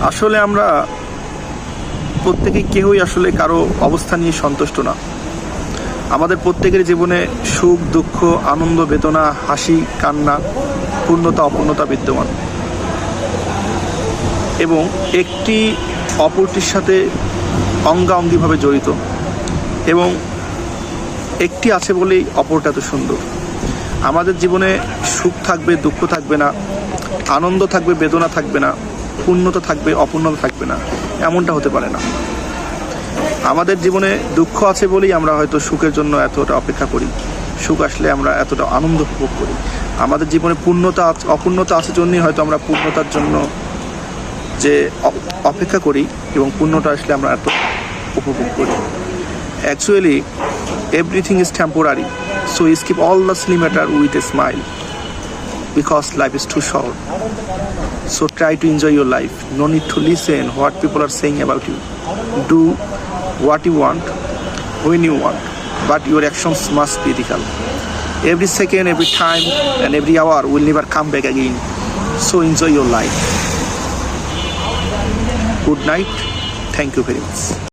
আসলে আমরা প্রত্যেকেই কেউই আসলে কারো অবস্থা নিয়ে সন্তুষ্ট না। আমাদের প্রত্যেকের জীবনে সুখ, দুঃখ, আনন্দ, বেদনা, হাসি, কান্না, পূর্ণতা, অপূর্ণতা বিদ্যমান এবং একটি অপরটির সাথে অঙ্গাঅঙ্গিভাবে জড়িত, এবং একটি আছে বলেই অপরটা এত সুন্দর। আমাদের জীবনে সুখ থাকবে, দুঃখ থাকবে না, আনন্দ থাকবে, বেদনা থাকবে না, পূর্ণতা থাকবে, অপূর্ণতা থাকবে না, এমনটা হতে পারে না। আমাদের জীবনে দুঃখ আছে বলেই আমরা হয়তো সুখের জন্য এতটা অপেক্ষা করি, সুখ আসলে আমরা এতটা আনন্দ উপভোগ করি। আমাদের জীবনে অপূর্ণতা আছে জন্যই হয়তো আমরা পূর্ণতার জন্য যে অপেক্ষা করি, এবং পূর্ণতা আসলে আমরা এত উপভোগ করি। Actually everything is temporary, so skip all the Seely matter with a smile, because life is too short. So try to enjoy your life. No need to listen what people are saying about you. Do what you want when you want, but your actions must be ethical. Every second, every time, and every hour will never come back again. So enjoy your life. Good night. Thank you very much.